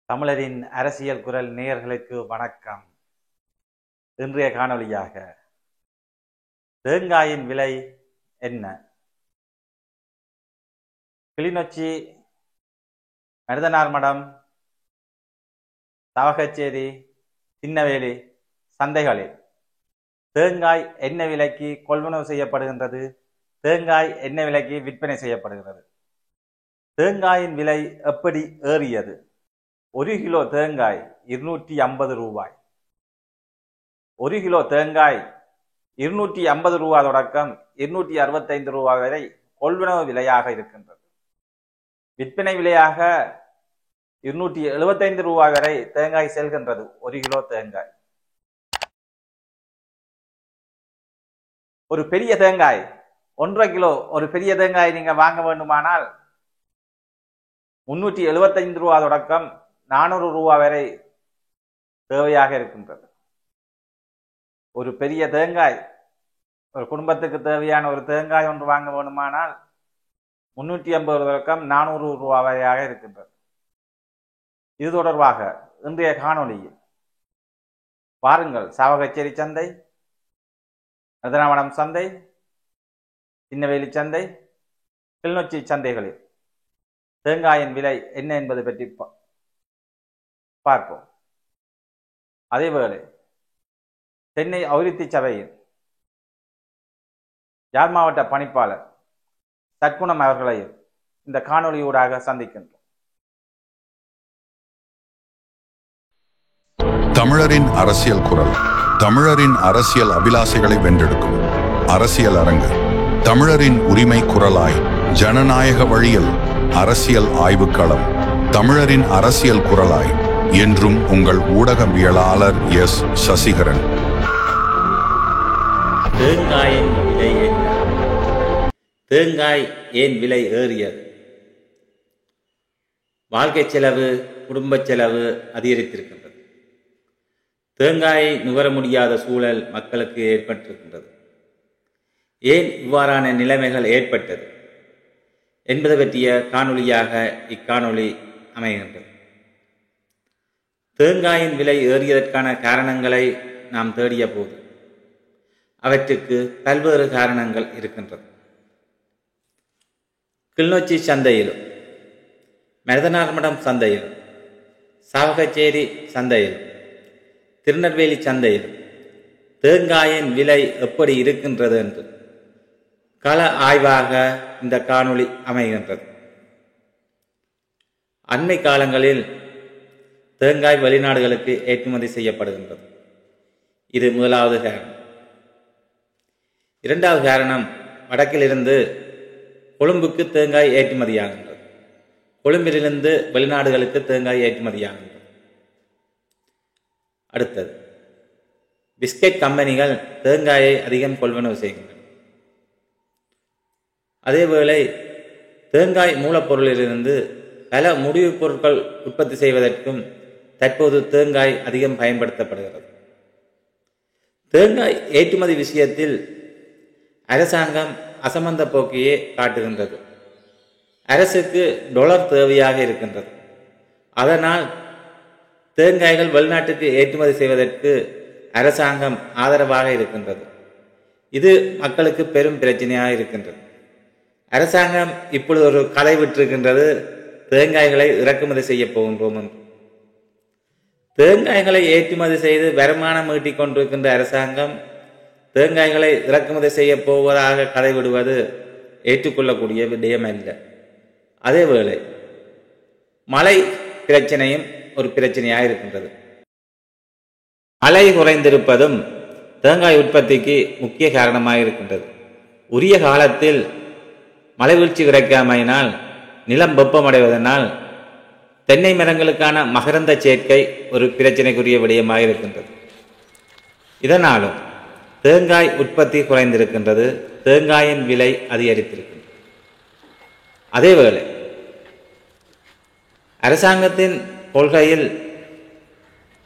தமிழரின் அரசியல் குரல் நேயர்களுக்கு வணக்கம். இன்றைய காணொளியாக தேங்காயின் விலை என்ன? கிளிநொச்சி, மருதனார் மடம், தவகச்சேரி, சின்னவேலி சந்தைகளில் தேங்காய் என்ன விலைக்கு கொள்வனவு செய்யப்படுகின்றது? தேங்காய் என்ன விலைக்கு விற்பனை செய்யப்படுகிறது? தேங்காயின் விலை எப்படி ஏறியது? 1 கிலோ தேங்காய் 250 ரூபாய். 1 கிலோ தேங்காய் 250 ரூபாய் தொடக்கம் 265 ரூபாய் வரை கொள்வனவு விலையாக இருக்கின்றது. விற்பனை விலையாக 275 ரூபாய் வரை தேங்காய் செல்கின்றது. 1 கிலோ தேங்காய். ஒரு பெரிய தேங்காய் 1.5 கிலோ ஒரு பெரிய தேங்காய் நீங்க வாங்க வேண்டுமானால் 375 ரூபாய் தொடக்கம் 400 ரூபாய் வரை தேவையாக இருக்கின்றது. ஒரு பெரிய தேங்காய், ஒரு குடும்பத்துக்கு தேவையான ஒரு தேங்காய் ஒன்று வாங்க வேண்டுமானால் 350 தொடக்கம் 400 ரூபாய் வரையாக இருக்கின்றது. இது தொடர்பாக இன்றைய காணொளியில் பாருங்கள். சாவகச்சேரி சந்தை, மருதனாமடம் சந்தை, சின்னவேலி சந்தை, கிளிநொச்சி சந்தைகளில் தேங்காயின் விலை என்ன என்பது பற்றி பார்ப்போம். அதேவேளை சென்னை அபிவிருத்தி சபையில் யாழ் மாவட்ட பணிப்பாளர் சற்குணம் அவர்களையும் இந்த காணொலியூடாக சந்திக்கின்றோம். தமிழரின் அரசியல் குரல், தமிழரின் அரசியல் அபிலாசைகளை வென்றெடுக்கும் அரசியல் அரங்கு, தமிழரின் உரிமை குரலாய் ஜனநாயக வழியில் அரசியல் ஆய்வுக்களம், தமிழரின் அரசியல் குரலாய் என்றும் உங்கள் ஊடகவியலாளர் எஸ். சசிகரன். தேங்காயின் விலை என்ன? தேங்காய் ஏன் விலை ஏறியது? வாழ்க்கை செலவு, குடும்ப செலவு அதிகரித்திருக்கின்றது. தேங்காயை நுகர முடியாத சூழல் மக்களுக்கு ஏற்பட்டிருக்கின்றது. ஏன் இவ்வாறான நிலைமைகள் ஏற்பட்டது என்பது பற்றிய காணொளியாக இக்காணொளி அமைகின்றது. தேங்காயின் விலை ஏறியதற்கான காரணங்களை நாம் தேடிய போது அவற்றுக்கு பல்வேறு காரணங்கள் இருக்கின்றது. கிளிநொச்சி சந்தையிலும், மருதனார்மடம் சந்தையிலும், சாவகச்சேரி சந்தையிலும், திருநெல்வேலி சந்தையிலும் தேங்காயின் விலை எப்படி இருக்கின்றது என்று கள ஆய்வாக இந்த காணொளி அமைகின்றது. அண்மை காலங்களில் தேங்காய் வெளிநாடுகளுக்கு ஏற்றுமதி செய்யப்படுகின்றது. இது முதலாவது காரணம். இரண்டாவது காரணம், வடக்கிலிருந்து கொழும்புக்கு தேங்காய் ஏற்றுமதியாகின்றது. கொழும்பிலிருந்து வெளிநாடுகளுக்கு தேங்காய் ஏற்றுமதியாகின்றது. அடுத்தது, பிஸ்கட் கம்பெனிகள் தேங்காயை அதிகம் கொள்வனவு செய்கின்றன. அதேவேளை தேங்காய் மூலப்பொருளிலிருந்து பல முடிவுப் பொருட்கள் உற்பத்தி செய்வதற்கும் தற்போது தேங்காய் அதிகம் பயன்படுத்தப்படுகிறது. தேங்காய் ஏற்றுமதி விஷயத்தில் அரசாங்கம் அசமந்த போக்கையே காட்டுகின்றது. அரசுக்கு டாலர் தேவையாக இருக்கின்றது. அதனால் தேங்காய்கள் வெளிநாட்டுக்கு ஏற்றுமதி செய்வதற்கு அரசாங்கம் ஆதரவாக இருக்கின்றது. இது மக்களுக்கு பெரும் பிரச்சனையாக இருக்கின்றது. அரசாங்கம் இப்பொழுது ஒரு கதை விட்டிருக்கின்றது, தேங்காய்களை இறக்குமதி செய்ய போகின்றோம் என்று. தேங்காய்களை ஏற்றுமதி செய்து வருமானம் ஈட்டிக் கொண்டிருக்கின்ற அரசாங்கம் தேங்காய்களை இறக்குமதி செய்ய போவதாக கதை விடுவது ஏற்றுக்கொள்ளக்கூடிய விடயம் அல்ல. அதேவேளை மழை பிரச்சனையும் ஒரு பிரச்சனையாக இருக்கின்றது. மழை குறைந்திருப்பதும் தேங்காய் உற்பத்திக்கு முக்கிய காரணமாக இருக்கின்றது. உரிய காலத்தில் மழை வீழ்ச்சி கிடைக்காமையினால் நிலம் வெப்பமடைவதனால் தென்னை மரங்களுக்கான மகரந்த சேர்க்கை ஒரு பிரச்சனைக்குரிய விடயமாக இருக்கின்றது. இதனாலும் தேங்காய் உற்பத்தி குறைந்திருக்கின்றது. தேங்காயின் விலை அதிகரித்திருக்கின்றது. அதேவேளை அரசாங்கத்தின் கொள்கையில்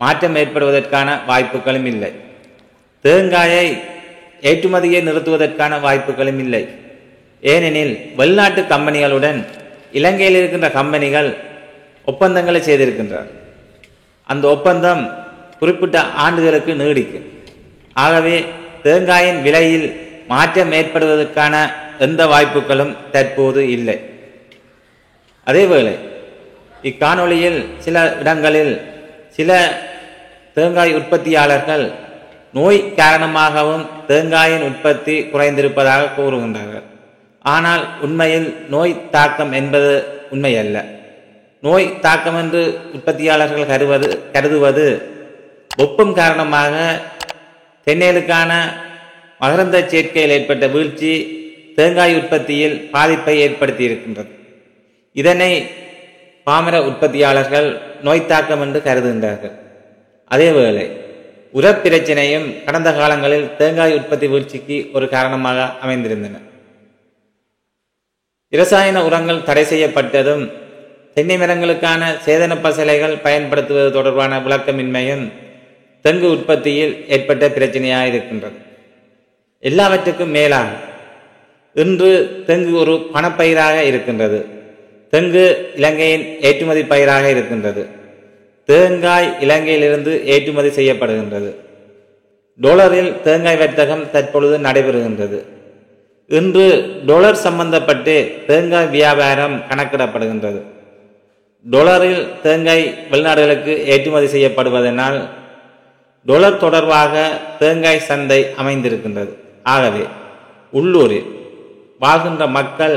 மாற்றம் ஏற்படுவதற்கான வாய்ப்புகளும் இல்லை. தேங்காயை ஏற்றுமதியை நிறுத்துவதற்கான வாய்ப்புகளும் இல்லை. ஏனெனில் வெளிநாட்டு கம்பெனிகளுடன் இலங்கையில் இருக்கின்ற கம்பெனிகள் ஒப்பந்தங்களை செய்திருக்கின்றனர். அந்த ஒப்பந்தம் குறிப்பிட்ட ஆண்டுகளுக்கு நீடிக்கும். ஆகவே தேங்காயின் விலையில் மாற்றம் ஏற்படுவதற்கான எந்த வாய்ப்புகளும் தற்போது இல்லை. அதேவேளை இக்காணொளியில் சில இடங்களில் சில தேங்காய் உற்பத்தியாளர்கள் நோய் காரணமாகவும் தேங்காயின் உற்பத்தி குறைந்திருப்பதாக கூறுகின்றார்கள். ஆனால் உண்மையில் நோய் தாக்கம் என்பது உண்மையல்ல. நோய் தாக்கம் என்று உற்பத்தியாளர்கள் கருதுவது வெப்பம் காரணமாக தென்னையிலுக்கான மகரந்த சேர்க்கையில் ஏற்பட்ட வீழ்ச்சி தேங்காய் உற்பத்தியில் பாதிப்பை ஏற்படுத்தி இருக்கின்றது. இதனை பாமர உற்பத்தியாளர்கள் நோய் தாக்கம் என்று கருதுகின்றார்கள். அதேவேளை உரப்பிரச்சனையும் கடந்த காலங்களில் தேங்காய் உற்பத்தி வீழ்ச்சிக்கு ஒரு காரணமாக அமைந்திருந்தன. இரசாயன உரங்கள் தடை செய்யப்பட்டதும் தென்னை மரங்களுக்கான சேதன பசலைகள் பயன்படுத்துவது தொடர்பான விளக்கமின்மையும் தெங்கு உற்பத்தியில் ஏற்பட்ட பிரச்சனையாக இருக்கின்றது. எல்லாவற்றுக்கும் மேலாக இன்று தெங்கு ஒரு பணப்பயிராக இருக்கின்றது. தெங்கு இலங்கையின் ஏற்றுமதி பயிராக இருக்கின்றது. தேங்காய் இலங்கையிலிருந்து ஏற்றுமதி செய்யப்படுகின்றது. டொலரில் தேங்காய் வர்த்தகம் தற்பொழுது நடைபெறுகின்றது. இன்று டொலர் சம்பந்தப்பட்டு தேங்காய் வியாபாரம் கணக்கிடப்படுகின்றது. டொலரில் தேங்காய் வெளிநாடுகளுக்கு ஏற்றுமதி செய்யப்படுவதனால் டொலர் தொடர்பாக தேங்காய் சந்தை அமைந்திருக்கின்றது. ஆகவே உள்ளூரில் வாழ்கின்ற மக்கள்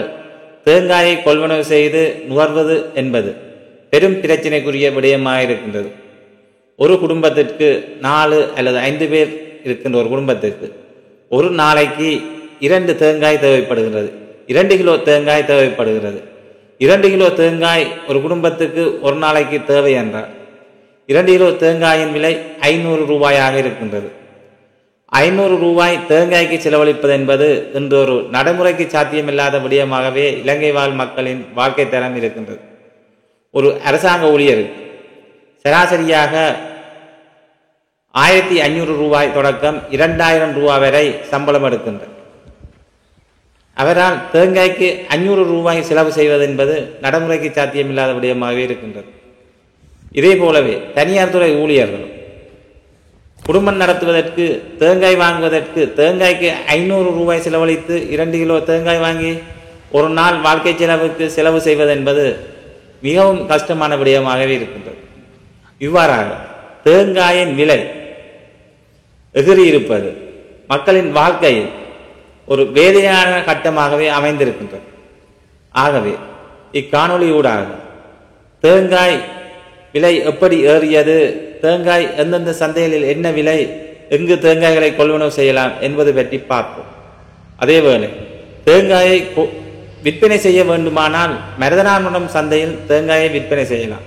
தேங்காயை கொள்வனவு செய்து நுகர்வது என்பது பெரும் பிரச்சனைக்குரிய விடயமாக இருக்கின்றது. ஒரு குடும்பத்திற்கு 4 அல்லது 5 பேர் இருக்கின்ற ஒரு குடும்பத்திற்கு ஒரு நாளைக்கு 2 தேங்காய் தேவைப்படுகிறது. 2 கிலோ தேங்காய் தேவைப்படுகிறது. 2 கிலோ தேங்காய் ஒரு குடும்பத்துக்கு ஒரு நாளைக்கு தேவை என்றால் 2 கிலோ தேங்காயின் விலை 500 ரூபாயாக இருக்கின்றது. 500 ரூபாய் தேங்காய்க்கு செலவழிப்பது என்பது இன்று ஒரு நடைமுறைக்கு சாத்தியமில்லாத விடயமாகவே இலங்கை வாழ் மக்களின் வாழ்க்கை தரம் இருக்கின்றது. ஒரு அரசாங்க ஊழியருக்கு சராசரியாக 1500 ரூபாய் தொடக்கம் 2000 ரூபாய் வரை சம்பளம் எடுக்கின்றார். அவரால் தேங்காய்க்கு 500 ரூபாய் செலவு செய்வது என்பது நடைமுறைக்கு சாத்தியமில்லாத விடயமாகவே இருக்கின்றது. இதே போலவே தனியார் துறை ஊழியர்களும் குடும்பம் நடத்துவதற்கு தேங்காய் வாங்குவதற்கு தேங்காய்க்கு 500 ரூபாய் செலவழித்து 2 கிலோ தேங்காய் வாங்கி ஒரு நாள் வாழ்க்கை செலவுக்கு செலவு செய்வது என்பது மிகவும் கஷ்டமான விடயமாகவே இருக்கின்றது. இவ்வாறாக தேங்காயின் விலை எகிரி இருப்பது மக்களின் வாழ்க்கையில் ஒரு வேதனையான கட்டமாகவே அமைந்திருக்கின்றது. ஆகவே இக்காணொளி ஊடாக தேங்காய் விலை எப்படி ஏறியது, தேங்காய் எந்தெந்த சந்தைகளில் என்ன விலை, எங்கு தேங்காய்களை கொள்வனவு செய்யலாம் என்பது பற்றி பார்ப்போம். அதேவேளை தேங்காயை விற்பனை செய்ய வேண்டுமானால் மருதனாமடம் சந்தையில் தேங்காயை விற்பனை செய்யலாம்.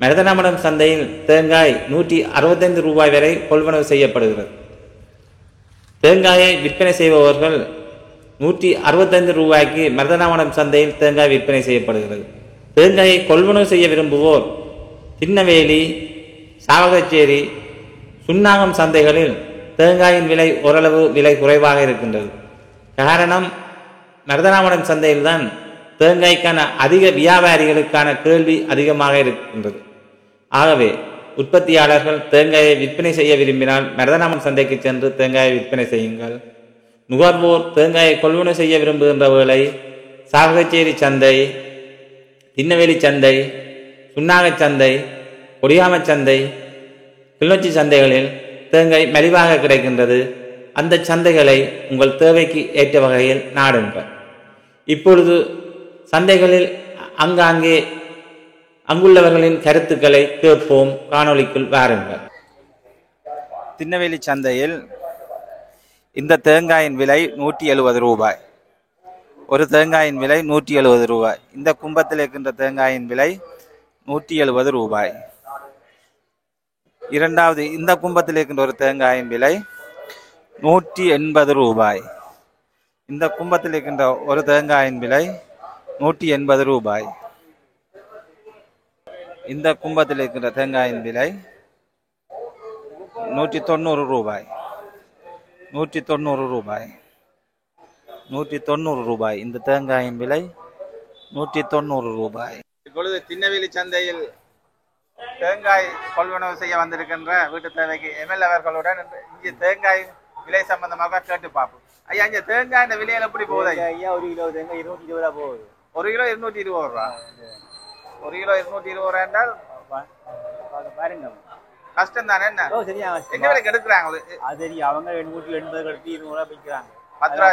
மருதனாமடம் சந்தையில் தேங்காய் 165 ரூபாய் வரை கொள்வனவு செய்யப்படுகிறது. தேங்காயை விற்பனை செய்பவர்கள் 165 ரூபாய்க்கு மருதனாமடம் சந்தையில் தேங்காய் விற்பனை செய்யப்படுகிறது. தேங்காயை கொள்வனவு செய்ய விரும்புவோர் திண்ணவேலி, சாவகச்சேரி, சுன்னாகம் சந்தைகளில் தேங்காயின் விலை ஓரளவு விலை குறைவாக இருக்கின்றது. காரணம், மருதனாமடம் சந்தையில்தான் தேங்காய்க்கான அதிக வியாபாரிகளுக்கான கேள்வி அதிகமாக இருக்கின்றது. ஆகவே உற்பத்தியாளர்கள் தேங்காயை விற்பனை செய்ய விரும்பினால் மருதனாமடம் சந்தைக்கு சென்று தேங்காயை விற்பனை செய்யுங்கள். நுகர்வோர் தேங்காயை கொள்வனவு செய்ய விரும்புகின்ற வேளை சாவகச்சேரி சந்தை, திண்ணவேலி சந்தை, சுன்னாக சந்தை, கொடியாம சந்தை, கிளிநொச்சி சந்தைகளில் தேங்காய் மலிவாக கிடைக்கின்றது. அந்த சந்தைகளை உங்கள் தேவைக்கு ஏற்ற வகையில் நாடுங்கள். இப்பொழுது சந்தைகளில் அங்காங்கே அங்குள்ளவர்களின் கருத்துக்களை கேட்போம். காணொளிக்குள் வாருங்கள். திண்ணவேலி சந்தையில் இந்த தேங்காயின் விலை 170 ரூபாய். ஒரு தேங்காயின் விலை 170 ரூபாய். இந்த கும்பத்தில் இருக்கின்ற தேங்காயின் விலை 170 ரூபாய். இரண்டாவது இந்த கும்பத்தில் இருக்கின்ற ஒரு தேங்காயின் விலை 180 ரூபாய். இந்த கும்பத்தில் இருக்கின்ற ஒரு தேங்காயின் விலை 180 ரூபாய். இந்த கும்பத்தில் இருக்கின்ற தேங்காயின் விலை 190 ரூபாய். 190 ரூபாய். 190 ரூபாய். இந்த தேங்காயின் விலை 190 ரூபாய். இப்பொழுது திண்ணவேலி சந்தையில் தேங்காய் கொள்வனவு செய்ய வந்திருக்கின்ற வீட்டு தேவைக்கு எம்எல்ஏ அவர்களுடன் இங்கே தேங்காய் விலை சம்பந்தமாக கேட்டு பார்ப்போம். ஐயா, இங்க தேங்காய் இந்த விலையில எப்படி போகுது ஐயா? 1 கிலோ தேங்காய் 220 ரூபா போகுது. 1 கிலோ 220 ரூபா. 1 கிலோ 220 ரூபா என்றால் பாருங்க, கஷ்டம் தானே. என்ன சரியா என்ன விலைக்கு எடுக்கிறாங்க? அது தெரியும். அவங்க 180 கட்டி 200 ரூபா விற்கிறாங்க. 10 ரூபா.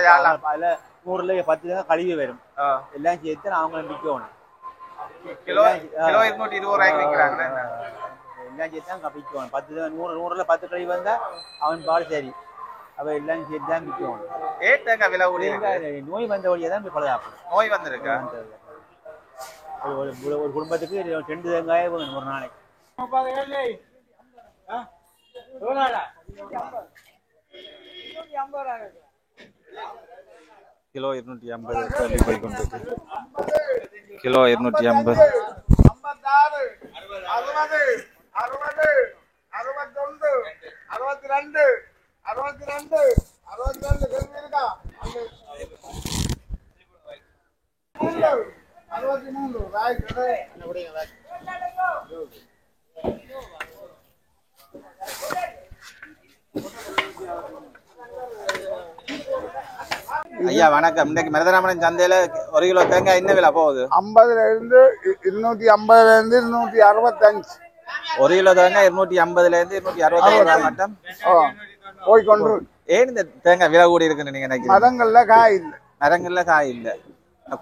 அதுல 100ல 10 தான் கழிவு வரும். எல்லாம் சேர்த்து அவங்க விற்கணும். கிலோ 220 ரூபாய்க்கு விற்கிறாங்க. எல்லாம் சேர்த்து தான் விற்கணும். 10 100ல 10 கழிவு வந்தா அவன் பாடு சரி. அவ எல்லாம் சேர்த்து தான் விற்கணும். தேங்காய் விலை கூடி நோய் வந்த வழியா தான் பழுதாகும். நோய் வந்திருக்கா? ஒரு குடும்பத்துக்கு 2 தேங்காய் வேணும் ஒரு நாளைக்கு. கிலோ 250 போய் கொண்டிருக்கு. கிலோ 250. 56, 60, 60, 61, 62, 62, 62 இருக்கா? 63 ஐயா வணக்கம். இன்னைக்கு மருதராமன் சந்தையில 1 கிலோ தேங்காய் என்ன விலை போகுது? 50ல இருந்து 250ல இருந்து 265. 1 கிலோ தேங்காய் 250ல இருந்து 265 மட்டும் போய் கொண்டு. ஏன் இந்த தேங்காய் விலை கூடி இருக்குன்னு நீங்க நினைக்கிறீங்க? மரங்கள்ல காய் இல்லை. மரங்கள்ல காய் இல்ல.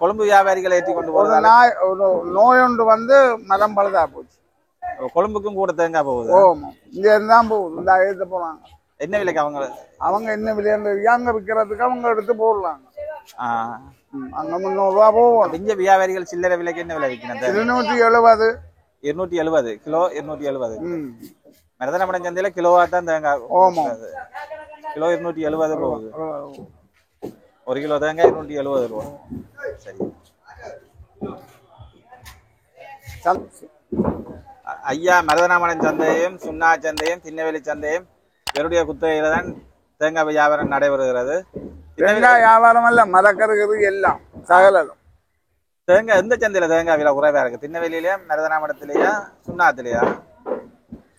கொழும்பு வியாபாரிகளை ஏற்றி கொண்டு போறது ஒரு நோய் ஒன்று வந்து மரம் பழுதா போச்சு. கொழும்புக்கும் கூட தேங்காய் போகுது. இங்க இருந்தான் போகுது. இந்த எடுத்து போறாங்க. என்ன விலைக்கு அவங்க என்ன விலைன்னு அங்க விற்கிறதுக்கு அவங்க எடுத்து போடலாங்க. அங்க 300 ரூபா போகும். இங்க வியாபாரிகள் சில்லறை விலைக்கு என்ன விலை விற்கணும்? 270. 270 கிலோ 270. மருதநாமடம் சந்தையில கிலோவா தான் தேங்காய். கிலோ 270 போகுது. 1 கிலோ தேங்காய் 270 ரூபா. சரி ஐயா, மருதநாமடம் சந்தையும் சுண்ணா சந்தையும் திண்ணவேலி சந்தையும் இவருடைய குத்தகையில தான் தேங்காய் வியாபாரம் நடைபெறுகிறது. தேங்காய் வியாபாரம் அல்ல, மரக்கருகிறது எல்லாம் சகலம். தேங்காய் எந்த சந்தையில தேங்காய் விலை குறைவா இருக்கு? திண்ணவேலியிலயா, மருதநாமடத்திலயா, சுண்ணாத்திலயா?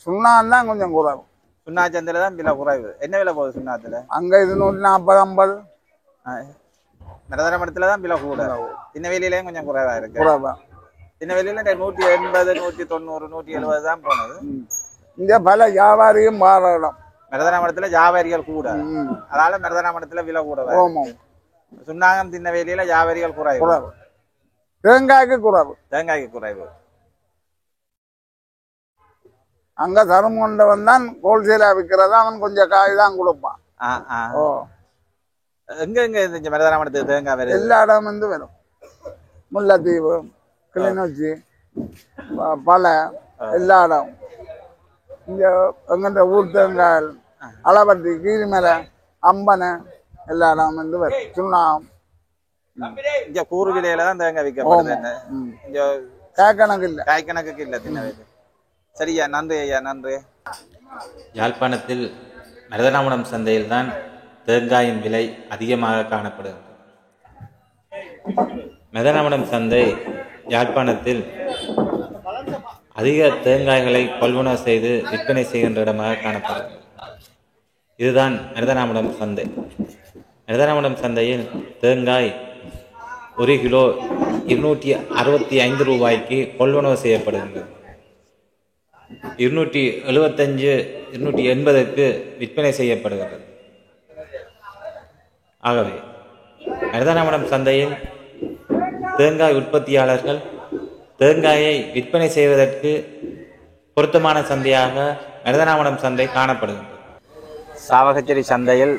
சுண்ணான் தான் கொஞ்சம் குறைவு. சுண்ணா சந்தையில தான் விலை குறைவு. என்ன விலை போகுது சுண்ணாத்துல? அங்க 240, 50. மருதநாமடத்துல தான் விலை கூட. திண்ணவேலியிலயும் கொஞ்சம் குறைவா இருக்கு. திண்ணவேலியில 180, 190, 170 தான் போனது. இங்க பல வியாபாரியும் மாறலாம். மருதநாமடத்துல வியாபாரிகள் கூட, அதனால மருதநாமடத்துல விலை கூட. சுண்ணாகம் திண்ணவேலியில வியாபாரிகள் குறைவு. தேங்காய்க்கு குறைவு. தேங்காய்க்கு குறைவு. அங்க தரம் கொண்டவன் தான் ஹோல்சேலா விற்கிறதா, அவன் கொஞ்சம் காய் தான் கொடுப்பான். எங்க எங்க இந்த மருதநாமடத்துக்கு தேங்காய் வருது? எல்லா இடம் வந்து வரும். முல்லைத்தீவு, கிளிநொச்சி, பல எல்லா இடம். இங்க எங்கிட்ட ஊர் தேங்காய், அளவட்டி, கீரிமலை, அம்பனை எல்லா இடம் வந்து வரும். சுண்ணாம் இங்க கூறு விலையில தான் தேங்காய் விற்கப்படுது. இங்க காய் கணக்கு இல்லை. காய் கணக்குக்கு இல்லை திண்ணவேலி. சரியா, நன்றி ஐயா, நன்றி. யாழ்ப்பாணத்தில் மருதநாமடம் சந்தையில் தான் தேங்காயின் விலை அதிகமாக காணப்படுகிறது. மருதநாமடம் சந்தை யாழ்ப்பாணத்தில் அதிக தேங்காய்களை கொள்வனவு செய்து விற்பனை செய்கின்ற இடமாக காணப்படுகிறது. இதுதான் மருதநாமடம் சந்தை. மருதநாமடம் சந்தையில் தேங்காய் 1 கிலோ 265 ரூபாய்க்கு கொள்வனவு செய்யப்படுகின்றது. 275, 280க்கு விற்பனை செய்யப்படுகிறது. ஆகவே மருதநாமடம் சந்தையில் தேங்காய் உற்பத்தியாளர்கள் தேங்காயை விற்பனை செய்வதற்கு பொருத்தமான சந்தையாக மருதநாமடம் சந்தை காணப்படுகின்றது. சாவகச்சேரி சந்தையில்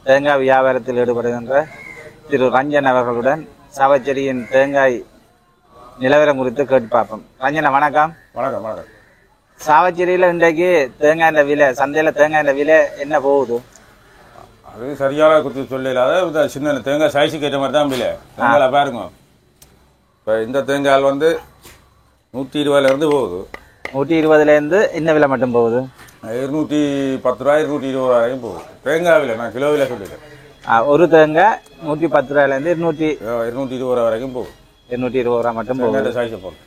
தேங்காய் வியாபாரத்தில் ஈடுபடுகின்ற திரு ரஞ்சன் அவர்களுடன் சாவகச்சேரியின் தேங்காய் நிலவரம் குறித்து கேட்டு பார்ப்போம். ரஞ்சனா வணக்கம். வணக்கம். வணக்கம். சாவகச்சேரியில் இன்றைக்கு தேங்காய் விலை, சந்தையில் தேங்காய் விலை என்ன போகுது? அது சரியான குத்தி சொல்லல. சின்ன தேங்காய் சைஸுக்கு ஏற்ற மாதிரி தான் விலை. தேங்காய் பாருங்க, இப்போ இந்த தேங்காய் வந்து 120 போகுது. 120 என்ன விலை மட்டும் போகுது? 210 ரூபாய், 220 ரூபாயும் போகுது. தேங்காய் விலை நான் கிலோ விலை சொல்லிட்டேன். ஒரு தேங்காய் 110 ரூபாயிலேருந்து 220 ரூபா வரைக்கும் போகுது. 220 ரூபா மட்டும் போகுது. சைஸை போகுது.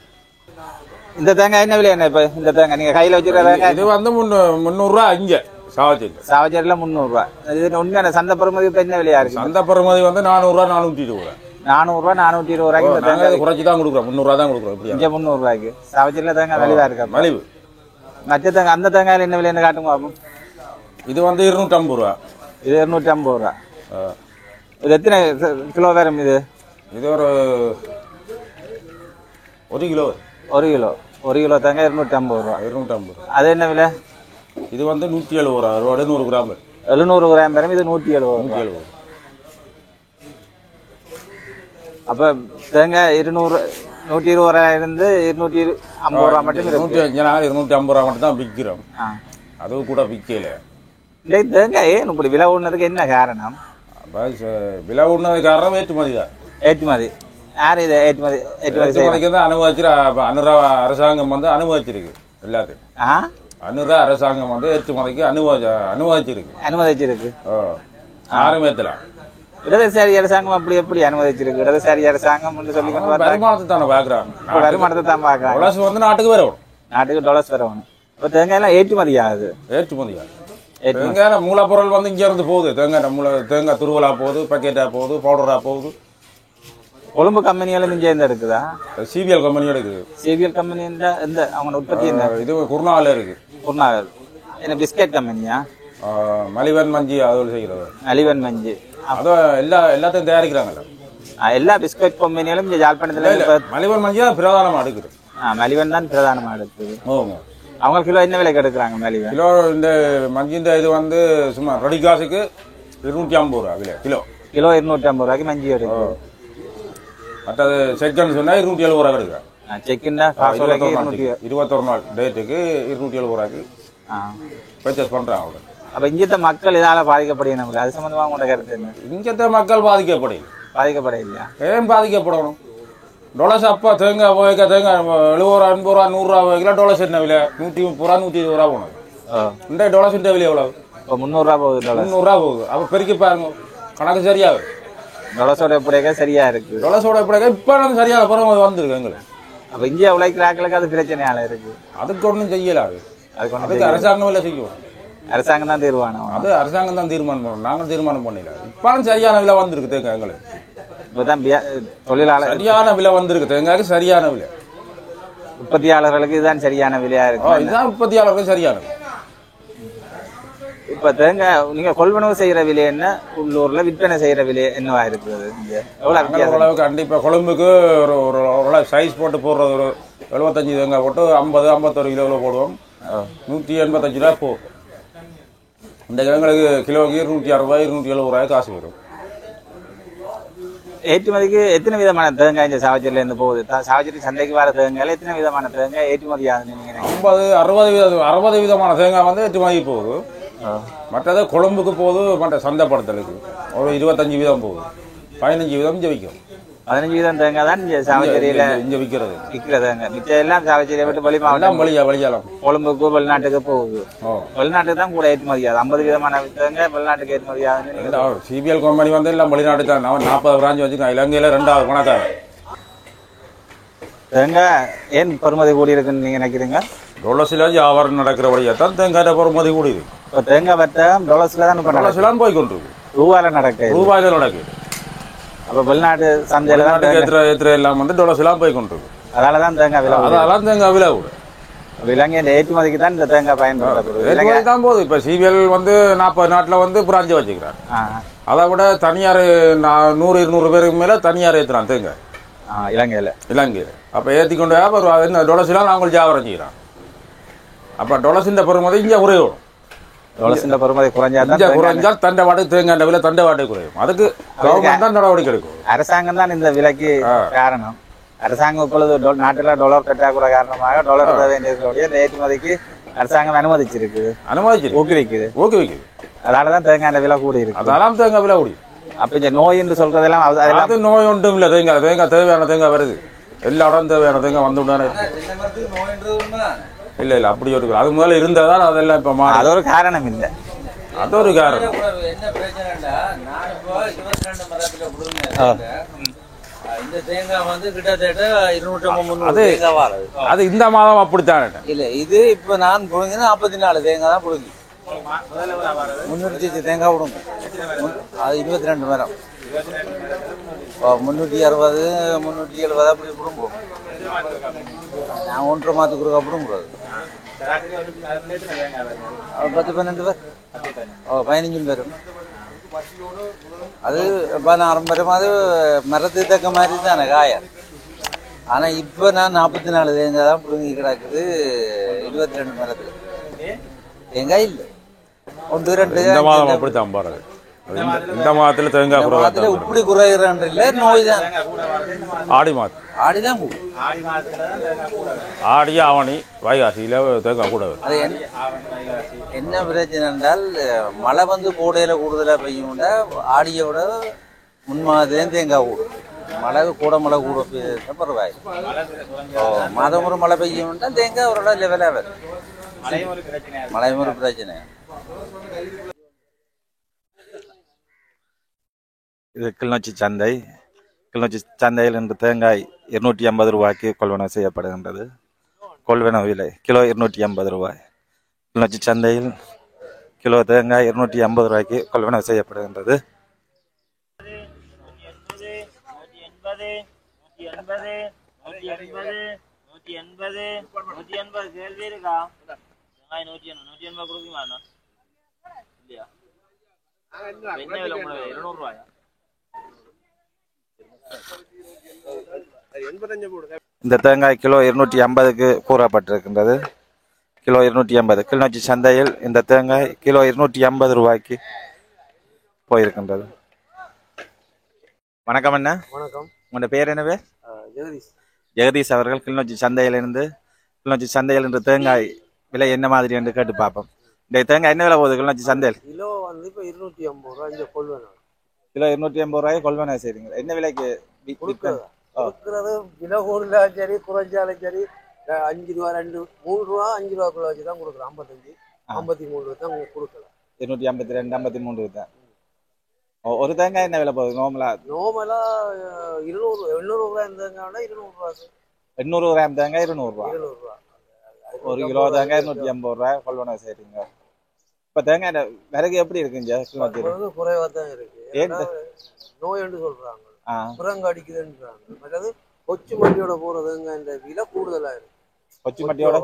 இந்த தேங்காய் என்ன விலை என்ன இப்ப இந்த தேங்காய் நீங்க கையில வச்சிருக்க தேங்காய் இது வந்து 300 ரூபா இங்க சாவச்சேரி. சாவச்சேரியில 300 ரூபாய். இது உண்மையான சந்தை பெறுமதி இப்ப என்ன விலையா இருக்கு? சந்தை பெறுமதி வந்து 400 ரூபா 420 ரூபா. 400 ரூபாய் 420 ரூபாய்க்கு இந்த தேங்காய் குறைச்சி தான் கொடுக்குறோம். 300 ரூபா தான் கொடுக்குறோம். இங்க 300 ரூபாய்க்கு சாவச்சேரியில தேங்காய் மலிவா இருக்கா? மலிவு. மற்ற தேங்காய் அந்த தேங்காயில என்ன விலைன்னு காட்டுங்க பாப்போம். இது வந்து 250 ரூபா. இது 250 ரூபா. இது எத்தனை கிலோ வரும் இது? இது ஒரு 1 கிலோ. 1 கிலோ தேங்காய் 250 ரூபா. 250. அது என்ன விலை? இது வந்து 170 ரூபா. 100 கிராம். 700 கிராம் வரும். இது 170 ரூபா. அப்ப தேங்காய் 120 ரூபா இருந்து 250 ரூபா மட்டும் இருக்கு. 250 ரூபா மட்டும் தான் விற்கிறோம். அது கூட விற்கல. இந்த தேங்காய் இப்படி விலை ஊடுனதுக்கு என்ன காரணம்? விலை ஊடுனது காரணம் ஏற்றுமதி தான். ஏற்றுமதி யார் இது ஏற்றுமதி? ஏற்றுமதிக்கு தான் அனுமதிச்சு அனுரா அரசாங்கம் வந்து அனுமதிச்சிருக்கு எல்லாத்தையும். அனுரா அரசாங்கம் வந்து ஏற்றுமதிக்கு அனுமதிச்சிருக்கு. யாரும் ஏற்றலாம். இடதுசாரி அரசாங்கம் அப்படி எப்படி அனுமதிச்சிருக்கு? இடதுசாரி அரசாங்கம் சொல்லி வருமானத்தை தானே பாக்குறாங்க. வருமானத்தை தான் பாக்குறாங்க. டொலர்ஸ் வந்து நாட்டுக்கு வரணும். நாட்டுக்கு டொலர்ஸ் வரணும். இப்போ தேங்காய் எல்லாம் ஏற்றுமதி ஆகுது. தேங்காய் மூலப்பொருள் வந்து இங்க இருந்து போகுது. தேங்காய் துருவலா போகுது, பக்கெட்டா போகுது, பவுடரா போகுது. கொழும்பு கம்பெனியால இங்க இருந்து இருக்குதா? சிபிஎல் கம்பெனியோட இருக்குது. சிபிஎல் கம்பெனி எந்த அவங்க உற்பத்தி என்ன? இது குருநாகல்ல இருக்கு. குருநாகல் என்ன பிஸ்கட் கம்பெனியா? மலிவன் மஞ்சி அதோட செய்கிறது. மலிவன் மஞ்சி அதோ எல்லாத்தையும் தயாரிக்கிறாங்கல்ல. எல்லா பிஸ்கட் கம்பெனியாலும் இங்க யாழ்ப்பாணத்துல மலிவன் மஞ்சி தான் பிரதானமா எடுக்குது. மலிவன் தான் பிரதானமா எடுக்குது. அவங்க கிலோ என்ன விலைக்கு எடுக்கிறாங்க? மலிவன் கிலோ இந்த மஞ்சிஇந்த இது வந்து சும்மா ரெடி காசுக்கு 250 ரூபா விலை. கிலோ 250 ரூபாய்க்கு மஞ்சி எடுக்குது. மற்றது செக்கன்னு சொன்னா 270 ரூபா எடுக்கிறேன். செக்குன்னா 21 நாள் டேட்டுக்கு 270 ரூபாய்க்கு பர்ச்சேஸ் பண்றாங்க அவங்க. அப்ப இங்கத்த மக்கள் இதால பாதிக்கப்படுகிறாங்க. அது சம்பந்தமா உங்களோட கருத்து என்ன? இங்கத்த மக்கள் பாதிக்கப்படையில்லையா? ஏன் பாதிக்கப்படணும்? டொலர்ஸ் அப்பா தேங்காய் போய்க்க தேங்காய் 70 ரூபா 80 ரூபா 100 ரூபா போய்க்கலாம். டொலர்ஸ் என்ன விலை? 130 ரூபா 120 ரூபா போனது. இந்த டொலர்ஸ் விலை எவ்வளவு? 300 ரூபா போகுது. 300 ரூபா போகுது. அப்ப பெருக்கி பாருங்க, கணக்கு சரியாகும். டொலர்ஸோட எப்படியா சரியா இருக்கு. டொலர்ஸோட எப்படியா இப்ப சரியான பிறகு வந்திருக்கு எங்களுக்கு. அப்ப இந்தியா உழைக்கிறாக்களுக்கு அது பிரச்சனையால இருக்கு. அதுக்கு ஒன்றும் செய்யலாது. அதுக்கு அரசாங்கம் இல்லை செய்யும். அரசாங்கம் தான் தீர்மானம். அது அரசாங்கம் தான் தீர்மானம் பண்ணணும். நாங்கள் தீர்மானம் பண்ணல. இப்ப சரியான விலை வந்திருக்கு தேங்காய் எங்களுக்கு. இப்பதான் தொழிலாளர் சரியான விலை வந்திருக்கு. தேங்காய்க்கு சரியான விலை. உற்பத்தியாளர்களுக்கு இதுதான் சரியான விலையா இருக்கு. இதுதான் உற்பத்தியாளர்களுக்கு சரியான. இப்ப தேங்காய் நீங்க கொள்வனவு செய்யற விலை என்ன, உள்ளூர்ல விற்பனை செய்யற விலை என்னவா இருக்குது? ஓரளவுக்கு கண்டிப்பா கொழும்புக்கு ஒரு சைஸ் போட்டு போடுறது ஒரு 75 தேங்காய் போட்டு 50-51 கிலோ போடுவோம். 185 ரூபாய் போகும். இந்த கிழங்களுக்கு கிலோக்கு 260 270 ரூபாய் காசு வரும். ஏற்றுமதிக்கு எத்தனை விதமான தேங்காய் இந்த சாவச்சேரியில இருந்து போகுது? சாவச்சேரி சந்தைக்கு வர தேங்காய் எத்தனை விதமான தேங்காய் ஏற்றுமதி ஆகுது? 50-60 விதமான தேங்காய் வந்து ஏற்றுமதி போகுது. மற்றது கொழும்புக்கு போகுது. மற்ற சந்தைப்படுத்தலுக்கு ஒரு 25 வீதம் போகுது. 15 வீதம் இங்க விற்கும். 15 வீதம் தேங்காய் தான் இங்க சாவச்சேரியில இங்க விற்கிறதாங்க. மிச்சம் எல்லாம் சாவச்சேரியை விட்டு வெளி மாவட்டம் வழியாலம் கொழும்புக்கு வெளிநாட்டுக்கு போகுது. வெளிநாட்டுக்கு தான் கூட ஏற்றுமதி ஆகுது. 50 விதமான தேங்காய் வெளிநாட்டுக்கு ஏற்றுமதி ஆகுது. சிபிஎல் கம்பெனி வந்து எல்லாம் வெளிநாட்டு தான். 40 பிரான்ச் வச்சுருக்காங்க. இலங்கையில 2வது பணக்காரர். தேங்காய் ஏன் பெறுமதி கூடி இருக்குன்னு நீங்க நினைக்கிறீங்க? டொலர்ஸ்ல வியாபாரம் நடக்கிறபடியா தான் தேங்காய் பெறுமதி கூடி இருக்கு. இப்போ தேங்காய் வர்த்தகம் டொலர்ஸ்ல தான் போய் கொண்டிருக்கு. ரூபாயில நடக்குது. அப்ப வெளிநாட்டு சந்தையில தான் ஏற்ற எல்லாம் வந்து டொலர்ஸ்லாம் போய் கொண்டிருக்கு. அதனாலதான் தேங்காய் விலை. அதெல்லாம் தேங்காய் விலை கூட. இலங்கை ஏற்றுமதிக்கு தான் இந்த தேங்காய் பயன்படுத்தப்படுது. தான் போகுது. இப்ப சிபிஎல் வந்து 40 நாட்டுல வந்து பிராஞ்சு வச்சுக்கிறாங்க. அதை விட தனியார் 100-200 பேருக்கு மேல தனியார் ஏற்றுறான் தேங்காய் இலங்கையில. அப்ப ஏற்றி கொண்டு என்ன டொலர்ஸ்லாம் நாங்கள் வியாபாரம் செய்யறோம். அப்ப டொலர்ஸ் பெறுமதி இங்க குறையும். டொலர்ஸ் பெறுமதி குறைஞ்சால் தண்டவாடு தேங்காய் விலை தண்டவாடு குறையும். அதுக்கு கவர்மெண்ட் தான் நடவடிக்கை எடுக்கும். அரசாங்கம் தான் இந்த விலைக்கு காரணம். அரசாங்கம் இப்பொழுது நாட்டில் டொலர் பற்றாக்குறை காரணமாக டொலர் வேண்டிய ஏற்றுமதிக்கு அரசாங்கம் அனுமதிச்சிருக்கு. ஊக்குவிக்குது. அதனாலதான் தேங்காய் விலை கூடி இருக்கு. அதெல்லாம் தேங்காய் விலை கூடி. அப்ப இந்த நோய் என்று சொல்றதெல்லாம் அது நோய் ஒன்றும் இல்லை. தேங்காய் தேவையான தேங்காய் வருது. எல்லா இடம் தேவையான தேங்காய் வந்து இல்ல அப்படி ஒரு அது முதல்ல இருந்ததான் அதெல்லாம் இப்ப மாறி. அது ஒரு காரணம் இல்லை. அது ஒரு காரணம். என்ன பிரச்சனைடா, நான் இப்போ 22 மரத்துல புடுங்க இந்த இந்த தேங்காய் வந்து கிட்டத்தட்ட 250 அது தேங்காய் வாழது. அது இந்த மாதம் அப்படித்தான். இல்ல இது இப்ப நான் புடுங்கினா 44 தேங்காய் தான் புடுங்கி 300 தேங்காய் விடுங்க. அது 22 மரம் 360 370 அப்படி விடும்போம். நான் 1.5 மாதத்துக்கு அப்படிங்க கூடாது. 10-12 பேர் 15 பேரும். அது 16 மரம். அது மரத்துக்கு தக்க மாதிரி தானே காய. ஆனா இப்ப நான் 44 தேங்காய் தான் பிடுங்கி கிடக்குது 22 மரத்துல. தேங்காய் இல்லை 1-2 இந்த மாதம் அப்படித்தான் பாருங்க. இந்த மாதத்துல தேங்காய் குறைவாக இப்படி குறைகிறான் இல்லை, நோய் தான். ஆடி மாதம் ஆடிதான் ஆடி ஆவணி வைகாசியில தேங்காய் கூட வரும். அது என்ன பிரச்சனை என்றால் மழை வந்து கோடையில கூடுதலா பெய்யும்டா ஆடியை விட முன்மாதம் தேங்காய் கூடும். மழை கூட பெய்ய பரவாயில்லை. மாதம் ஒரு மழை பெய்யும்டா தேங்காய் ஒரு லெவலா வரும். மழையும் ஒரு பிரச்சனை. இது கிளிநொச்சி சந்தை. கிளிநொச்சி சந்தையில் இன்று தேங்காய் 250 ரூபாய்க்கு கொள்வனவு செய்யப்படுகின்றது. கொள்வனவு விலை கிலோ 250 ரூபாய். கிளிநொச்சி சந்தையில் கிலோ தேங்காய் 250 ரூபாய்க்கு கொள்வனவு செய்யப்படுகின்றது. 180 கேள்வி இருக்கா? 180 கொடுக்குமா? இல்லையா? என்ன விலை? 200 ரூபாயா? இந்த தேங்காய் கிலோ 250க்கு கூறப்பட்டிருக்கின்றது. கிலோ 250 கிளிநொச்சி சந்தையில் இந்த தேங்காய் கிலோ 250 ரூபாய்க்கு போயிருக்கின்றது. வணக்கம் அண்ணா. வணக்கம். உங்களோட பேர் என்ன பேர்? ஜெகதீஷ். ஜெகதீஷ் அவர்கள் கிளிநொச்சி சந்தையிலிருந்து கிளிநொச்சி சந்தையில் இன்று தேங்காய் விலை என்ன மாதிரி என்று கேட்டு பார்ப்போம். இந்த தேங்காய் என்ன விலை போகுது கிளிநொச்சி சந்தையில்? கிலோ வந்து இப்போ 250 ரூபா இங்கே கொள்வேன். கிலோ 250 ரூபாய்க்கு கொள்வனவு செய்றீங்க. என்ன விலைக்கு கொடுக்குறது? விலை கூடுதலாலும் சரி குறைஞ்சாலும் சரி 5 ரூபா 3 ரூபா 5 ரூபாக்குள்ள வச்சு தான் கொடுக்குறோம். 55 53 தான் கொடுக்கலாம். 252 53 தான். ஒரு தேங்காய் என்ன விலை போகுது நார்மலா? 800 ரூபாய் இருந்தாங்கன்னா 200 ரூபா. 800 கிராம் தேங்காய் 200 ரூபா. 200 ரூபா. ஒரு கிலோ தேங்காய் 250 ரூபாய் கொள்வனவு செய்றீங்க. இப்ப தேங்காய் விறகு எப்படி இருக்குங்க? குறைவா தான் இருக்கு. நோய் என்று சொல்றாங்க, புறங்க அடிக்குதுன்றாங்க. மற்றது கொச்சி மட்டியோட போறதுங்க இந்த விலை கூடுதலா இருக்கு. கொச்சி மட்டியோட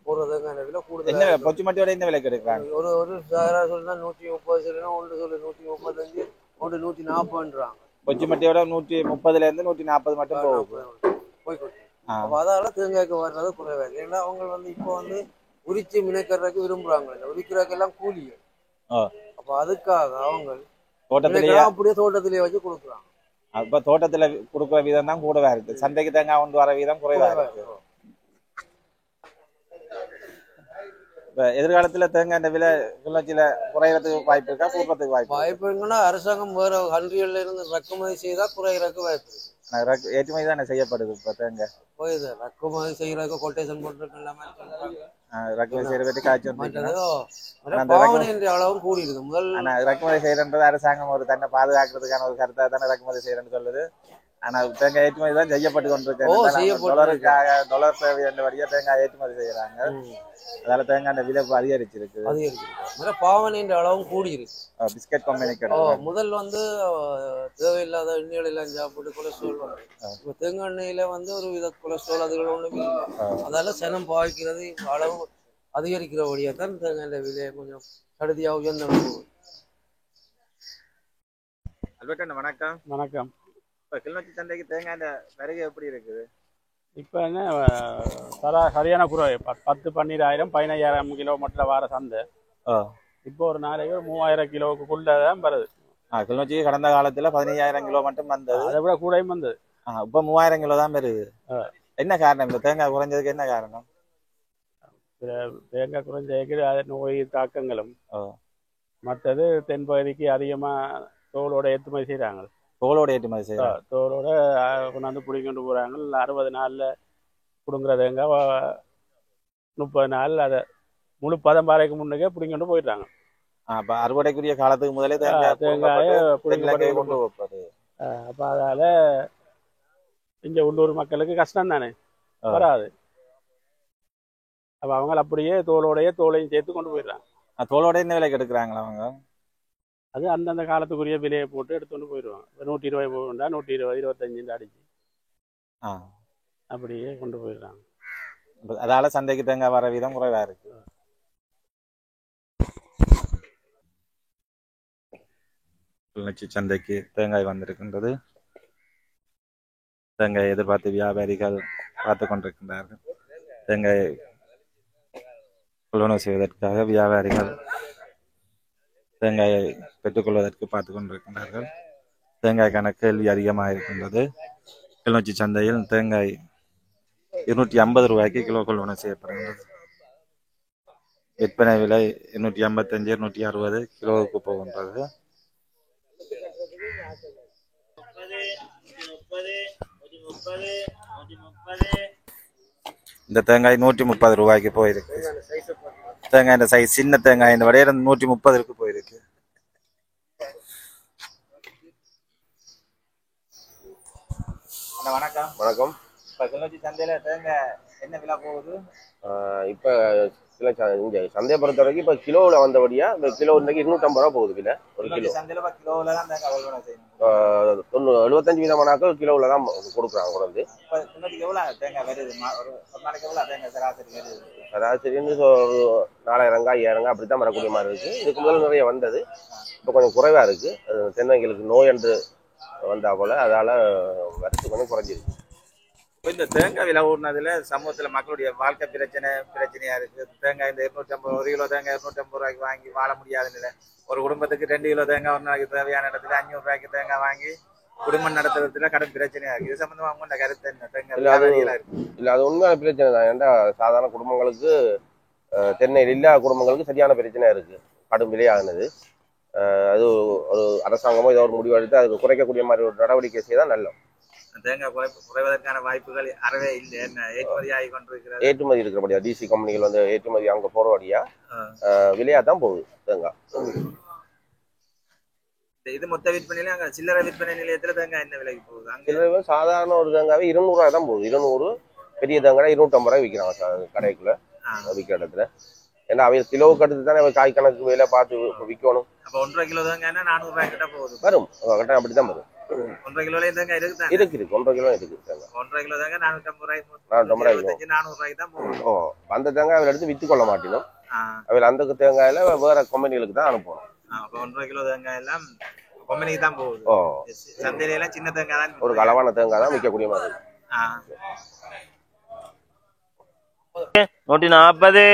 போறதுங்க இந்த விலை கூடுதல். என்ன கொச்சி மட்டியோட என்ன விலை கிடைக்கிறாங்க? ஒரு சாரா சொல்லுனா 130 சொல்லுனா ஒன்று சொல்லு 135 ஒன்று 140ன்றாங்க. கொச்சி மட்டியோட 130ல இருந்து 140 மட்டும் போய்கொண்டு. அப்ப அதால தேங்காய்க்கு வர்றது குறைவா இருக்கு. ஏன்னா அவங்க வந்து இப்போ வந்து உரிச்சு மினைக்கிறதுக்கு விரும்புறாங்க. உரிக்கிறதுக்கு எல்லாம் கூலி. அப்ப அதுக்காக அவங்க அப்படியே தோட்டத்திலேயே வச்சு கொடுக்குறாங்க. அப்ப தோட்டத்துல கொடுக்குற வீதம் தான் கூடவா இருக்கு. சந்தைக்கு தேங்காய் கொண்டு வர வீதம் குறைவா இருக்கு. எதிர்காலத்துல தேங்காய் இந்த விலை கிளர்ச்சியில குறையறதுக்கு வாய்ப்பு இருக்கா, கூடுறதுக்கு வாய்ப்பு இருக்குன்னா அரசாங்கம் வேற கண்ட்ரிகள்ல இருந்து இறக்குமதி செய்தா குறையறதுக்கு வாய்ப்பு இருக்கு. ஏற்றுமதி தானே செய்யப்படுது இப்ப தேங்காய். போயுது இறக்குமதி செய்யறதுக்கு கொட்டேஷன் போட்டு எல்லாமே இறக்குமதி செய்யறதுக்கு காய்ச்சி அளவும் கூடி இருக்கு. முதல் இறக்குமதி செய்யறது அரசாங்கம் ஒரு தன்னை பாதுகாக்கிறதுக்கான ஒரு கருத்தை தானே இறக்குமதி செய்யறேன்னு சொல்லுது. ஆனா தேங்காய் ஏற்றுமதி தான் செய்யப்பட்டு கொண்டிருக்கு. டாலர் தேவை என்றபடியா தேங்காய் ஏற்றுமதி செய்யறாங்க. அதால தேங்காய் விலை அதிகரிச்சிருக்கு. பாவனைன்ற அளவும் கூடி இருக்கு. பிஸ்கட் கம்பெனிக்கு முதல் வந்து தேவையில்லாத எண்ணெய்கள் எல்லாம் சாப்பிட்டு கொலஸ்ட்ரால் வந்து தேங்காய் எண்ணெயில வந்து ஒரு வித கொலஸ்ட்ரால் அதுகள் ஒண்ணுமே இல்லை. அதால சனம் பாய்க்கிறது அளவு அதிகரிக்கிறபடியா தான் தேங்காய் விலையை கொஞ்சம் கடுதியா உயர்ந்த. வணக்கம். வணக்கம். இப்ப கிளிநொச்சி சந்தைக்கு தேங்காய் விறகு எப்படி இருக்குது? இப்போ என்ன சரியான குறை 10-12,000 15,000 கிலோ மட்டும் வர சந்தை. இப்போ ஒரு நாளைக்கு 3,000 கிலோவுக்குள்ளதான் வருது. கிளிநொச்சி கடந்த காலத்துல 15,000 கிலோ மட்டும் வந்தது. அதை விட கூடயும் வந்தது. இப்ப 3,000 கிலோ தான் வருது. என்ன காரணம்? இந்த தேங்காய் குறைஞ்சதுக்கு என்ன காரணம்? தேங்காய் குறைஞ்சதுக்கு நோய் தாக்கங்களும், மற்றது தென்பகுதிக்கு அதிகமா தோலோட ஏற்றுமதி செய்யறாங்க. தோலோட ஏற்றுமதி செய்யறாங்க. தோலோட கொண்டாந்து பிடிங்கிட்டு போறாங்க. 60 நாள்ல பிடுங்குற தேங்காய் 30 நாள் அதை முழு பதம் பாறைக்கு முன்னுக்கே பிடிங்கிட்டு போயிடுறாங்க. அப்ப அறுவடைக்குரிய காலத்துக்கு முதலே தேங்காயை கொண்டு வைப்பாரு. அப்ப அதால இங்க உள்ளூர் மக்களுக்கு கஷ்டம் தானே, வராது. அப்ப அவங்க அப்படியே தோலையும் சேர்த்து கொண்டு போயிடுறாங்க. தோலோட என்ன விலைக்கு எடுக்கிறாங்களா அவங்க? அது அந்தந்த காலத்துக்குரிய விலையை போட்டு எடுத்துட்டு போயிடுவாங்க. 120 போகுண்டா 120, 25 அடிச்சு அப்படியே கொண்டு போயிடுறாங்க. அதால சந்தைக்கு தேங்காய் வர வீதம் குறைவா இருக்கு. கிளிநொச்சி சந்தைக்கு தேங்காய் வந்திருக்கின்றது. தேங்காய் எதிர்பார்த்து வியாபாரிகள் பார்த்து கொண்டிருக்கின்றார்கள். தேங்காய் கொள்வனவு செய்வதற்காக வியாபாரிகள் தேங்காயை பெற்றுக்கொள்வதற்கு பார்த்து கொண்டிருக்கின்றார்கள். தேங்காய்க்கான கேள்வி அதிகமாக இருக்கின்றது. கிளிநொச்சி சந்தையில் தேங்காய் 250 ரூபாய்க்கு கிலோ கொள்வனவு செய்யப்படுகின்றது. விற்பனை விலை 255, 260 கிலோவுக்கு போகின்றது. இந்த தேங்காய் 130 ரூபாய்க்கு போயிருக்கு. தேங்காய் இந்த சைஸ் சின்ன தேங்காய் இந்த வடையில 130க்கு போயிருக்கு. வணக்கம். வணக்கம். இப்போ கிளிநொச்சி சந்தையில தேங்காய் என்ன விலை போகுது? இப்போ இங்கே சந்தையை பொறுத்த வரைக்கும் இப்போ கிலோவில் வந்தபடியா இந்த கிலோ இன்னைக்கு 250 ரூபா போகுது விலை. ஒரு கிலோ சந்தையில் கிலோவில் தான் தேங்காய் 75 வீதமானாக்கள் கிலோவில் தான் கொடுக்குறாங்க. கொண்டு எவ்வளோ தேங்காய் வருது? ஒரு நாளைக்கு எவ்வளோ தேங்காய் சராசரி வருது? சராசரின்னு ஒரு 4000, 5000 அப்படி தான் வரக்கூடிய மாதிரி இருக்குது. இதுக்கு முதல்ல நிறைய வந்தது, இப்போ கொஞ்சம் குறைவாக இருக்குது. தென்னங்களுக்கு நோய் என்று வந்தா போல அதால் வரத்து கொஞ்சம் குறைஞ்சிருக்கு. இந்த தேங்காய் விலை ஓடுனதுல சமூகத்துல மக்களுடைய வாழ்க்கை பிரச்சனையா இருக்கு. தேங்காய் இந்த 250, 1 கிலோ தேங்காய் 250 ரூபாய்க்கு வாங்கி வாழ முடியாத நிலை. ஒரு குடும்பத்துக்கு 2 கிலோ தேங்காய் ஒரு நாளைக்கு தேவையான இடத்துல 500 ரூபாய்க்கு தேங்காய் வாங்கி குடும்பம் நடத்துறதுல கடன் பிரச்சனையா இருக்கு. இது சம்பந்தமா உங்களோட கருத்து என்ன? தேங்காய் இல்லை, அது உண்மையான பிரச்சனை தான். ஏன்டா சாதாரண குடும்பங்களுக்கு தென்னை இல்லாத குடும்பங்களுக்கு சரியான பிரச்சனையா இருக்கு. கடும் விலையாகுனது. அது ஒரு அரசாங்கமோ ஏதோ ஒரு முடிவு எடுத்து அதுக்கு குறைக்கக்கூடிய மாதிரி ஒரு நடவடிக்கை செய்தால் நல்லது. தேங்காய் குறைவதற்கான வாய்ப்புகள் அறவே இல்லை. என்ன ஏற்றுமதி ஆகி கொண்டிருக்கிறது? ஏற்றுமதி இருக்கிறபடியா டிசி கம்பெனிகள் வந்து ஏற்றுமதி அங்கே போறபடியா விலையா தான் போகுது தேங்காய். இது மொத்த விற்பனையில அங்க சில்லறை விற்பனை நிலையத்துல தேங்காய் என்ன விலைக்கு போகுது? அங்கே சாதாரண ஒரு தேங்காவே 200 ரூபாய் தான் போகுது. 200 பெரிய தேங்காய் 250 ரூபாய் விற்கிறாங்க கடைக்குள்ள விற்கிற இடத்துல. ஏன்னா அவை கிலோவுக்கு அடுத்து தானே காய் கணக்கு விலை பார்த்து விற்கணும். அப்போ 1.5 கிலோ தேங்காய்னா 400 ரூபாய் கிட்ட போகுது. வரும் கரெக்டாக அப்படிதான் வரும். 1.5 கிலோல தேங்காய் இருக்கு. 1.5 கிலோ இருக்கு தேங்காய். 1.5 கிலோ தேங்காய் 450 ரூபாய், 400 ரூபாய்க்கு தான் போகும். அந்த தேங்காய் அவள் எடுத்து வித்து கொள்ள மாட்டோம். அவள் அந்த தேங்காயில வேற கம்பெனிகளுக்கு தான் அனுப்பணும். அப்போ 1.5 கிலோ தேங்காய் எல்லாம் கம்பெனிக்கு தான் போகுது. சந்தையில எல்லாம் சின்ன தேங்காய் தான், ஒரு அளவான தேங்காய் தான் விற்கக்கூடிய மாதிரி. 140,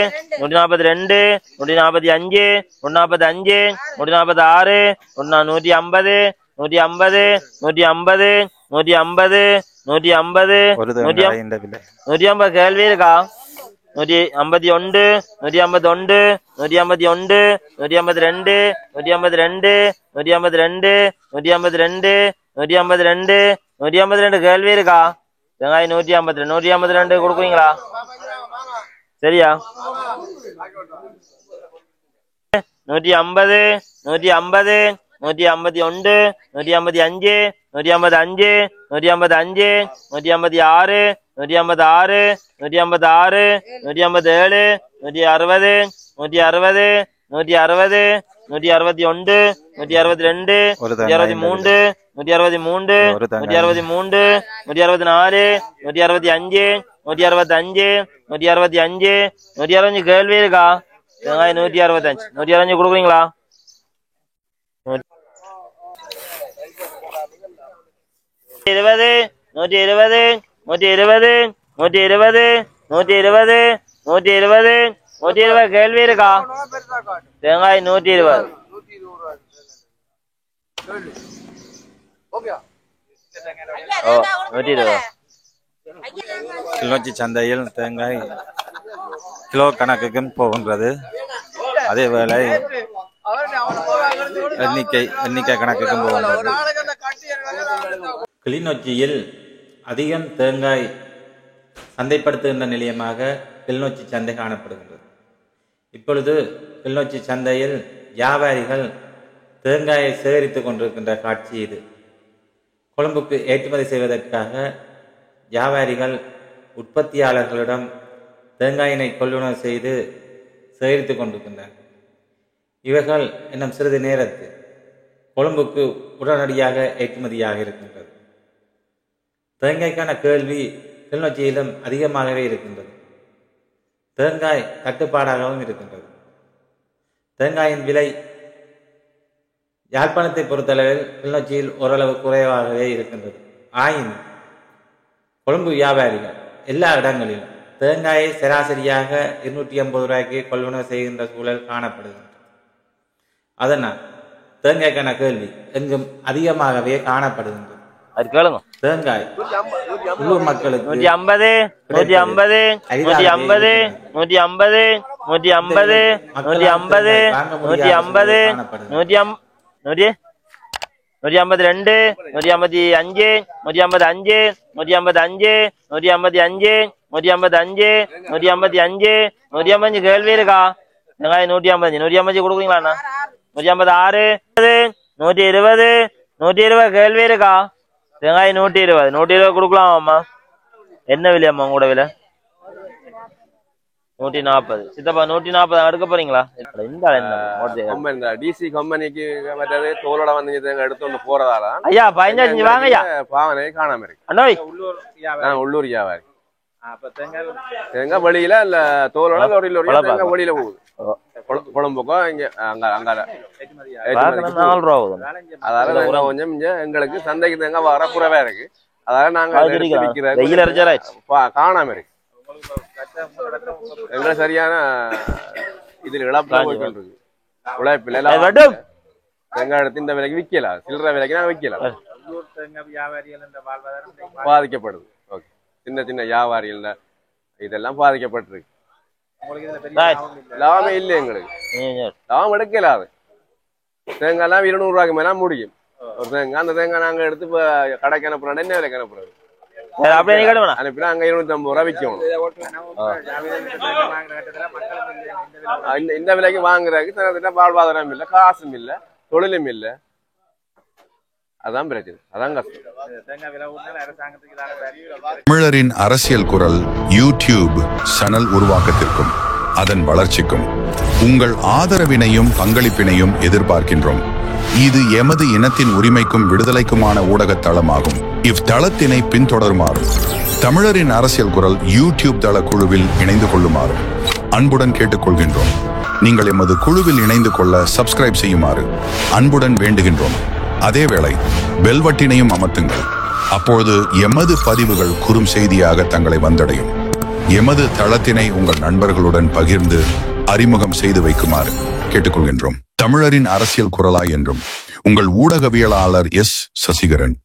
142, 145, 145, 146, 150, 150, 150, 150, 150, 150 கேள்வி இருக்கா? 151, 151, 151, 152, 152, 152, 152, 152, 152 கேள்வி இருக்கா? தேங்காய் 152, 152 கொடுக்குறீங்களா? சரியா? 150, 150, 151, 155, 155, 155, 156, 156, 156, 157, 160, 160, 160, 161, 162, 163, 163, 163, 164, 165, 165, 165, 165 கேள்வி இருக்கா? தேங்காய் 165, 165 கொடுக்குறீங்களா? 120, 120, 120, 120, 120, 120, 120 கேள்வி இருக்கா? தேங்காய் 120. கிளிநொச்சி சந்தையில் தேங்காய் கிலோ கணக்குக்கும் போகின்றது. அதே வேளை எண்ணிக்கை கணக்குக்கும் போகின்றது. கிளிநொச்சியில் அதிகம் தேங்காய் சந்தைப்படுத்துகின்ற நிலையமாக கிளிநொச்சி சந்தை காணப்படுகின்றது. இப்பொழுது கிளிநொச்சி சந்தையில் வியாபாரிகள் தேங்காயை சேகரித்து கொண்டிருக்கின்ற காட்சி இது. கொழும்புக்கு ஏற்றுமதி செய்வதற்காக வியாபாரிகள் உற்பத்தியாளர்களிடம் தேங்காயினை கொள்வனவு செய்து சேகரித்து கொண்டிருக்கின்றனர். இவைகள் இன்னும் சிறிது நேரத்தில் கொழும்புக்கு உடனடியாக ஏற்றுமதியாக இருக்கின்றது. தேங்காய்க்கான கேள்வி கிளிநொச்சியிலும் அதிகமாகவே இருக்கின்றது. தேங்காய் தட்டுப்பாடாகவும் இருக்கின்றது. தேங்காயின் விலை யாழ்ப்பாணத்தை பொறுத்தளவில் கிளிநொச்சியில் ஓரளவு குறைவாகவே இருக்கின்றது. ஆயினும் கொழும்பு வியாபாரிகள் எல்லா இடங்களிலும் தேங்காயை சராசரியாக 250 ரூபாய்க்கு கொள்வனவு செய்கின்ற சூழல் காணப்படுகின்றது. அதனால் தேங்காய்க்கான கேள்வி எங்கும் அதிகமாகவே காணப்படுகின்றது. தேங்காய் உள்ளூர் மக்களுக்கு 150 150 150 150 150 150 150 152 155 155 155 155 155 155 155 கேள்வி இருக்கா? வெங்காயம் 150 150 கொடுக்குறீங்களா? 156 120 120 கேள்வி இருக்கா? வெங்காயம் 120 120 கொடுக்கலாமாம்மா? என்ன விலையம்மா உங்களோட விலை? 140. சித்தப்பா 140 எடுக்க போறீங்களா? இந்த டிசி கம்பெனிக்கு மற்றது தோலோட வந்து எடுத்து போறதால ஐயா 15 வாங்க ஐயா. பாவனை காணாம இருக்கு. அண்ணோய் உள்ளூர் வியாபாரி தேங்காய் வெளியில இல்ல தோலோட தேங்காய் வெளியில போகுது. கொழும்புக்கும் இங்க அங்க அதால கொஞ்சம் எங்களுக்கு சந்தைக்கு தேங்காய் வர குறைவா இருக்கு. அதால நாங்க காணாம இருக்கு. எங்களை சரியான இதுல இழப்பு உழைப்பில் தேங்காய் எடுத்து இந்த விலைக்கு விற்கல, சில்லறை விலைக்கு நாங்க விற்கல, பாதிக்கப்படுது. ஓகே, சின்ன சின்ன வியாபாரிகள் இதெல்லாம் பாதிக்கப்பட்டிருக்கு. லாபமே இல்லை எங்களுக்கு, லாபம் எடுக்கல. அது தேங்காய் எல்லாம் 200 ரூபாய்க்கு மேல முடியும் ஒரு தேங்காய். அந்த தேங்காய் நாங்க எடுத்து கடைக்கு அனுப்புறோம். என்ன விலைக்கு அனுப்புறது? அனுப்பினா அங்க 250 ரூபாய் விற்கணும். இந்த விலைக்கு வாங்குறதுக்கு வாழ்வாதாரம் இல்லை, காசும் இல்லை, தொழிலும் இல்லை. அதான் பிரச்சனை, அதான் கஷ்டம். தமிழரின் அரசியல் குரல் யூடியூப் சேனல் உருவாக்கத்திற்கும் அதன் வளர்ச்சிக்கும் உங்கள் ஆதரவினையும் பங்களிப்பினையும் எதிர்பார்க்கின்றோம். இது எமது இனத்தின் உரிமைக்கும் விடுதலைக்குமான ஊடகத் தளமாகும். இவ்தளத்தினை பின்தொடருமாறும் தமிழரின் அரசியல் குரல் யூடியூப் தள குழுவில் இணைந்து கொள்ளுமாறும் அன்புடன் கேட்டுக்கொள்கின்றோம். நீங்கள் எமது குழுவில் இணைந்து கொள்ள சப்ஸ்கிரைப் செய்யுமாறு அன்புடன் வேண்டுகின்றோம். அதேவேளை பெல்வட்டினையும் அமர்த்துங்கள். அப்பொழுது எமது பதிவுகள் குறும் செய்தியாக தங்களை வந்தடையும். எமது தளத்தினை உங்கள் நண்பர்களுடன் பகிர்ந்து அறிமுகம் செய்து வைக்குமாறு கேட்டுக்கொள்கின்றோம். தமிழரின் அரசியல் குரலாய் என்றும் உங்கள் ஊடகவியலாளர் எஸ். சசிகரன்.